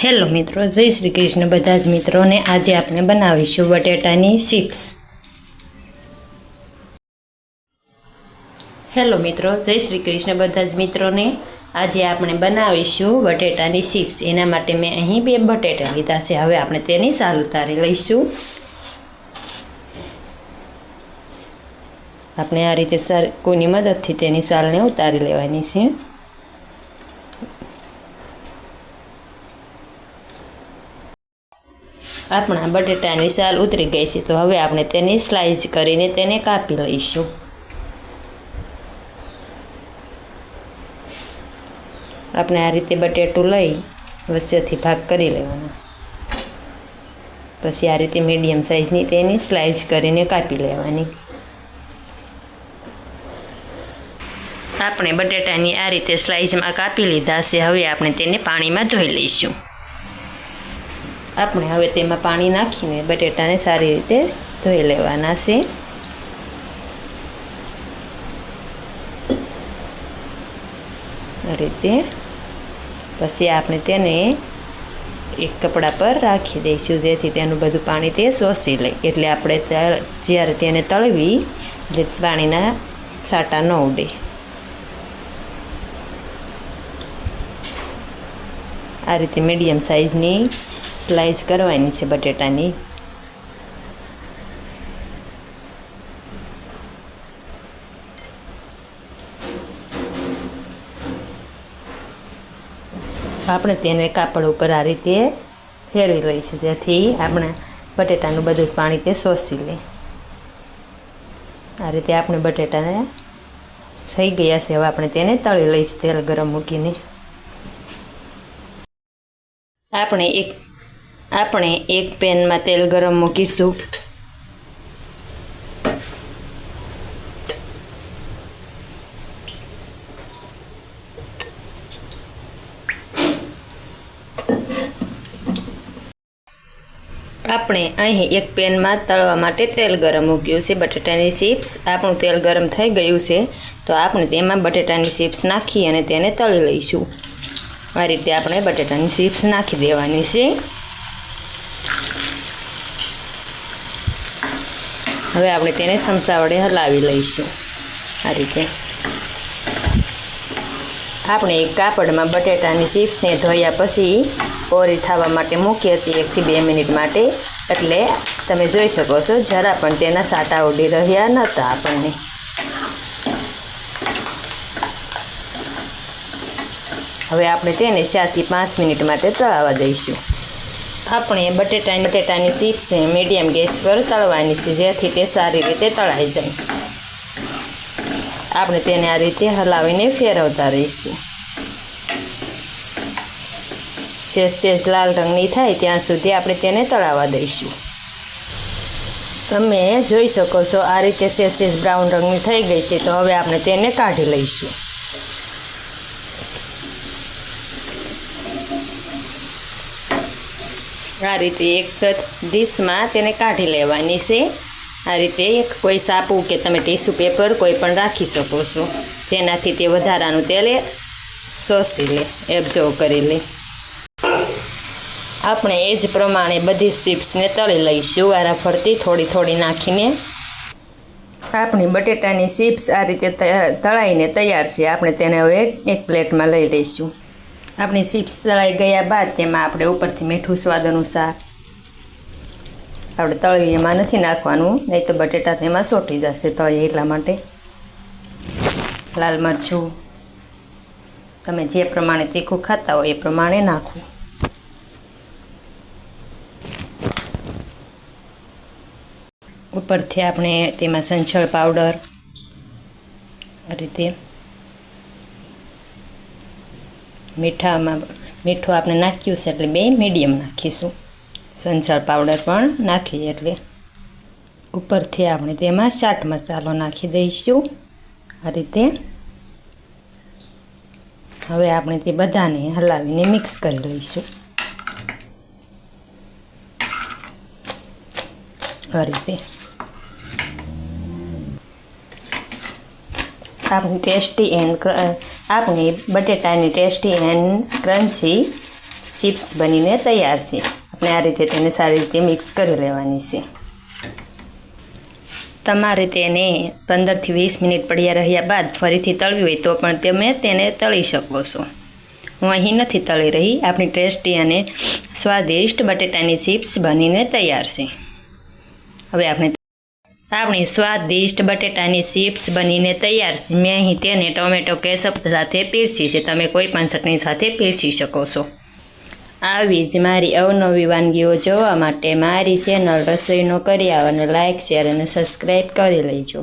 Hello મિત્રો, જય શ્રી કૃષ્ણ બધા જ મિત્રોને। આજે આપણે બનાવીશું બટેટાની ચિપ્સ। હેલો મિત્રો, જય શ્રી કૃષ્ણ બધા જ મિત્રોને। આજે આપણે બનાવીશું બટેટાની ચિપ્સ। એના માટે મેં અહીં 2 બટેટા લીધા છે। હવે આપણે તેની સાલ ઉતારી લઈશું। આપણે આ રીતે કોની મદદથી તેની સાલને ઉતારી લેવાની છે। આપણા બટેટાની સાલ ઉતરી ગઈ છે, તો હવે આપણે તેની સ્લાઇસ કરીને તેને કાપી લઈશું। આપણે આ રીતે બટેટું લઈ વચ્ચેથી ભાગ કરી લેવાનો, પછી આ રીતે મીડિયમ સાઇઝની તેની સ્લાઇસ કરીને કાપી લેવાની। આપણે બટેટાની આ રીતે સ્લાઇસમાં કાપી લીધા છે। હવે આપણે તેને પાણીમાં ધોઈ લઈશું। આપણે હવે તેમાં પાણી નાખીને બટેટાને સારી રીતે ધોઈ લેવાના છે। આ રીતે પછી આપણે તેને એક કપડા પર રાખી દઈશું, જેથી તેનું બધું પાણી તે શોષી લે। એટલે આપણે જ્યારે તેને તળવી એટલે પાણીના છાંટા ન ઉડે। આ રીતે મીડિયમ સાઇઝની સ્લાઇસ કરવાની છે બટેટાની। આપણે તેને કાપડ ઉપર આ રીતે ફેરવી લઈશું, જેથી આપણા બટેટાનું બધું પાણી તે શોષી લે। આ રીતે આપણે બટેટાને થઈ ગયા છે। હવે આપણે તેને તળી લઈશું તેલ ગરમ મૂકીને। આપણે એક પેનમાં તેલ ગરમ મૂકીશું। આપણે અહીં એક પેનમાં તળવા માટે તેલ ગરમ મૂક્યું છે બટેટાની ચિપ્સ। આપણું તેલ ગરમ થઈ ગયું છે, તો આપણે તેમાં બટેટાની ચિપ્સ નાખી અને તેને તળી લઈશું। આ રીતે આપણે બટેટાની ચિપ્સ નાખી દેવાની છે। હવે આપણે તેને ચમચા વડે હલાવી લઈશું। આ રીતે આપણે એક કાપડમાં બટેટાની ચિપ્સને ધોયા પછી કોરી થવા માટે મૂકી હતી 1 થી 2 મિનિટ માટે। એટલે તમે જોઈ શકો છો, જરા પણ તેના છાંટા ઉડી રહ્યા નહોતા આપણને। હવે આપણે તેને 4 થી 5 મિનિટ માટે તળાવવા દઈશું। આપણે બટેટાની ચિપ્સ મીડિયમ ગેસ પર તળવાની છે, જેથી તે સારી રીતે તળાઈ જાય। આપણે તેને આ રીતે હલાવીને ફેરવતા રહીશું। સેજ લાલ રંગની થાય ત્યાં સુધી આપણે તેને તળાવવા દઈશું। તમે જોઈ શકો છો, આ રીતે સેજ બ્રાઉન રંગની થઈ ગઈ છે, તો હવે આપણે તેને કાઢી લઈશું। આ રીતે એક ડીશમાં તેને કાઢી લેવાની છે। આ રીતે કોઈ સાપું કે તમે ટીશ્યુ પેપર કોઈ પણ રાખી શકો છો, જેનાથી તે વધારાનું તેલ શોષી લે, એબ્ઝોર્બ કરી લે। આપણે એ જ પ્રમાણે બધી ચિપ્સને તળી લઈશું, વારાફરતી થોડી થોડી નાખીને। આપણી બટેટાની ચિપ્સ આ રીતે તળાઈને તૈયાર છે। આપણે તેને હવે એક પ્લેટમાં લઈ લઈશું। આપણી ચિપ્સ તળાઈ ગયા બાદ તેમાં આપણે ઉપરથી મીઠું સ્વાદ અનુસાર, આપણે તળવી એમાં નથી નાખવાનું, નહીં તો બટેટા તેમાં સોટી જશે તળીએ એટલા માટે। લાલ મરચું તમે જે પ્રમાણે તીખું ખાતા હોય એ પ્રમાણે નાખવું। ઉપરથી આપણે તેમાં સંચળ પાવડર આ રીતે મીઠું આપણે નાખ્યું છે એટલે 2 મીડિયમ નાખીશું। સંચળ પાવડર પણ નાખીએ એટલે ઉપરથી આપણે તેમાં ચાટ મસાલો નાખી દઈશું આ રીતે। હવે આપણે તે બધાને હલાવીને મિક્સ કરી લઈશું આ રીતે। આપણી બટેટાની ટેસ્ટી એન્ડ ક્રન્ચી ચિપ્સ બનીને તૈયાર છે. આપણે આ રીતે તેને સારી રીતે મિક્સ કરી લેવાની છે. તમારે તેને 15થી 20 મિનિટ પડ્યા રહ્યા બાદ ફરીથી તળવી હોય તો પણ તમે તેને તળી શકો છો. હું અહીં નથી તળી રહી. આપણી ટેસ્ટી અને સ્વાદિષ્ટ બટેટાની ચિપ્સ બનીને તૈયાર છે. હવે આપણી સ્વાદિષ્ટ બટેટાની ચિપ્સ બનીને તૈયાર છે. મેં અહીં તેને ટોમેટો કેચઅપ સાથે પીરસી છે. તમે કોઈ પણ ચટણી સાથે પીરસી શકો છો. આવી જ મારી અવનવી વાનગીઓ જોવા માટે મારી ચેનલ રસોઈનો કરિયાવર અને લાઇક, શેર અને સબસ્ક્રાઈબ કરી લેજો.